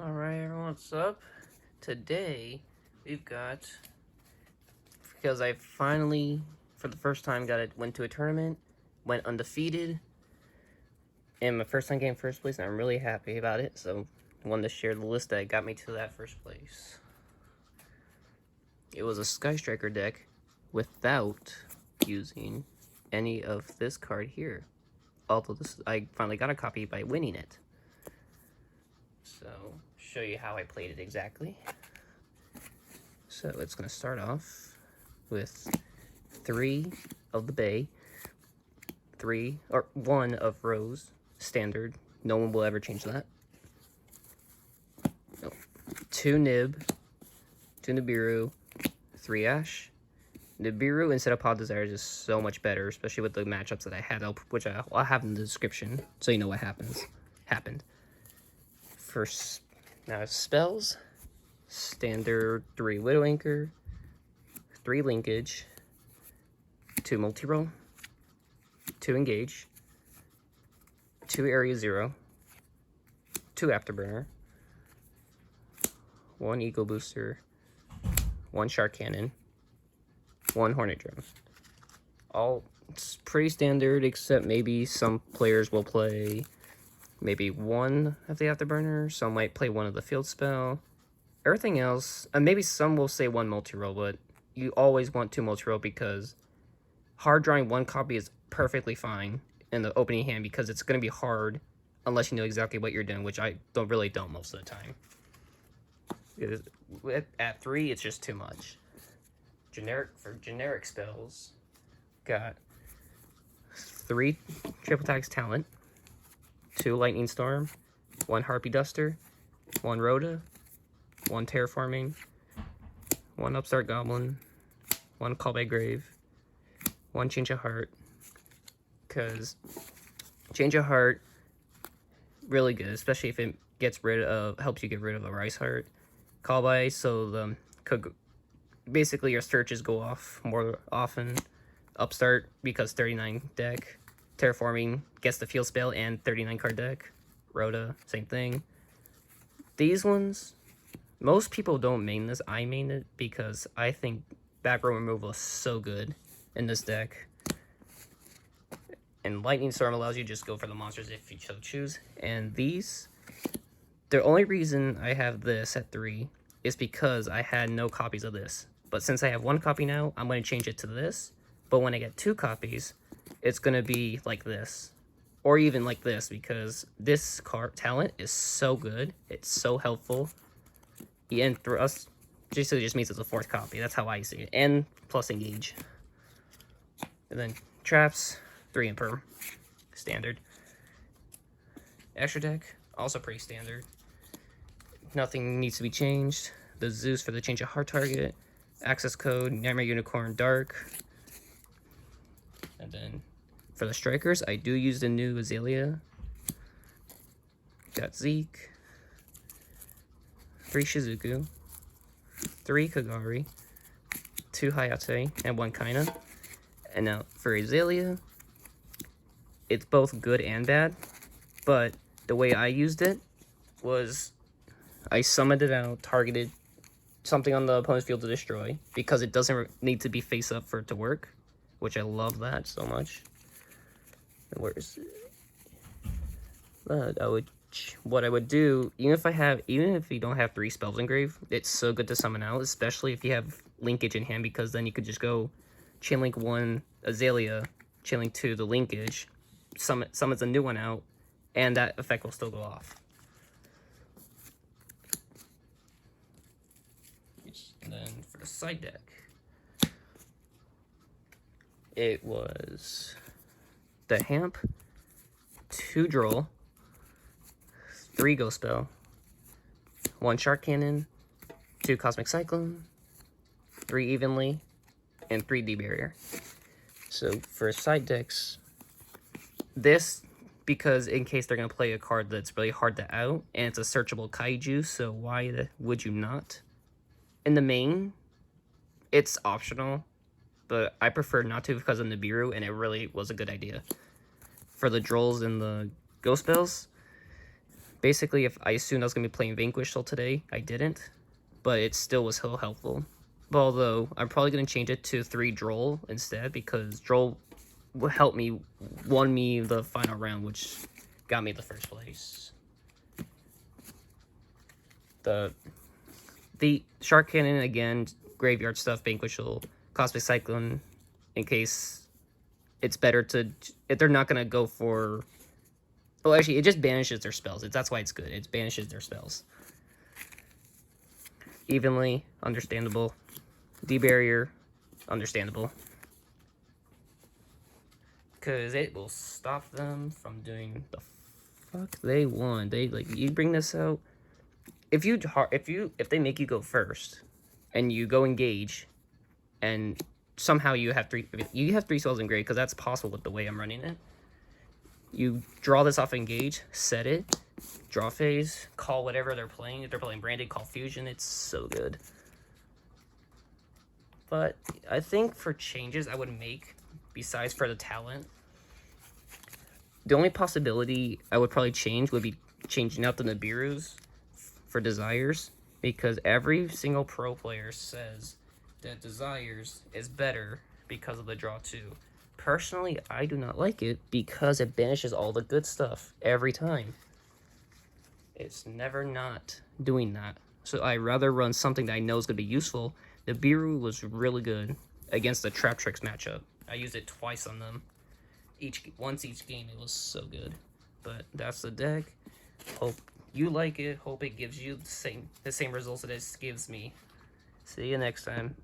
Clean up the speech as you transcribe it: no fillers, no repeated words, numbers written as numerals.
Alright everyone, what's up? Today, we've got, because I finally, for the first time, went to a tournament, went undefeated, and my first time getting first place, and I'm really happy about it, so I wanted to share the list that got me to that first place. It was a Sky Striker deck without using any of this card here. Although I finally got a copy by winning it. So, show you how I played it exactly. So it's going to start off with 3 of the Bay, 1 of Rose, standard. No one will ever change that. 2 Nib, 2 Nibiru, 3 Ash. Nibiru instead of Pod Desire is just so much better, especially with the matchups that I had, which I'll have in the description, so you know what happened. First, now spells. Standard 3 Widow Anchor, 3 Linkage, 2 Multi-Roll, 2 Engage, 2 Area 0, 2 Afterburner, 1 Eco Booster, 1 Shark Cannon, 1 Hornet Drone. All it's pretty standard, except maybe some players will play maybe 1 of the Afterburner, some might play 1 of the Field Spell. Everything else, and maybe some will say 1 multi-roll, but you always want 2 multi-roll because hard drawing 1 copy is perfectly fine in the opening hand because it's going to be hard unless you know exactly what you're doing, which I don't most of the time. Because at 3, it's just too much. Generic spells, got 3 Triple Tax Talent, 2 Lightning Storm, 1 Harpy Duster, 1 Rhoda, 1 Terraforming, 1 Upstart Goblin, 1 Callback Grave, 1 Change of Heart, because Change of Heart, really good, especially if it helps you get rid of a Rice Heart. Callback, so basically your searches go off more often. Upstart, because 39 deck. Terraforming gets the Field Spell and 39 card deck. Rhoda, same thing. These ones, most people don't main this. I main it because I think back row removal is so good in this deck. And Lightning Storm allows you to just go for the monsters if you so choose. And these, the only reason I have this at 3 is because I had no copies of this. But since I have 1 copy now, I'm going to change it to this. But when I get 2 copies, it's going to be like this. Or even like this, because this card talent is so good. It's so helpful. And for us, basically just means it's a 4th copy. That's how I see it. And plus Engage. And then Traps, 3 imperm. Standard. Extra deck, also pretty standard. Nothing needs to be changed. The Zeus for the change of heart target. Access code, Nightmare Unicorn Dark. And then for the strikers, I do use the new Azalea. Got Zeke. 3 Shizuku, 3 Kagari, 2 Hayate, and 1 Kaina. And now for Azalea, it's both good and bad, but the way I used it was I summoned it out, targeted something on the opponent's field to destroy, because it doesn't need to be face up for it to work, which I love that so much. And where is it? But what I would do, even if you don't have 3 spells engraved, it's so good to summon out, especially if you have linkage in hand, because then you could just go chain link 1 Azalea, chain link 2 the linkage, summons a new one out, and that effect will still go off. And then for the side deck, it was the Hamp, 2 Droll, 3 Ghost Spell, 1 Shark Cannon, 2 Cosmic Cyclone, 3 Evenly, and 3 D-Barrier. So for side decks, this, because in case they're going to play a card that's really hard to out, and it's a searchable kaiju, so why would you not? In the main, it's optional, but I prefer not to because of Nibiru, and it really was a good idea. For the Drolls and the Ghost Spells, Basically, if I assumed I was going to be playing Vanquish till today, I didn't. But it still was so helpful. Although, I'm probably going to change it to 3 Droll instead, because Droll will help me, won me the final round, which got me the first place. The Shark Cannon, again, Graveyard stuff, Vanquish will Cosmic Cyclone, in case it's better to, if they're not going to go for, well, actually, it just banishes their spells. That's why it's good. It banishes their spells. Evenly, understandable. D-Barrier, understandable. Because it will stop them from doing the fuck they want. They, like, you bring this out, if they make you go first, and you go engage, and somehow you have 3 spells in grade, because that's possible with the way I'm running it. You draw this off engage, set it, draw phase, call whatever they're playing. If they're playing Branded, call Fusion. It's so good. But I think for changes I would make, besides for the talent, the only possibility I would probably change would be changing out the Nibiru's for Desires, because every single pro player says that Desires is better because of the draw 2. Personally, I do not like it because it banishes all the good stuff every time. It's never not doing that. So I rather run something that I know is going to be useful. The Nibiru was really good against the Traptrix matchup. I used it twice on them. Once each game, it was so good. But that's the deck. Hope you like it. Hope it gives you the same results that it gives me. See you next time.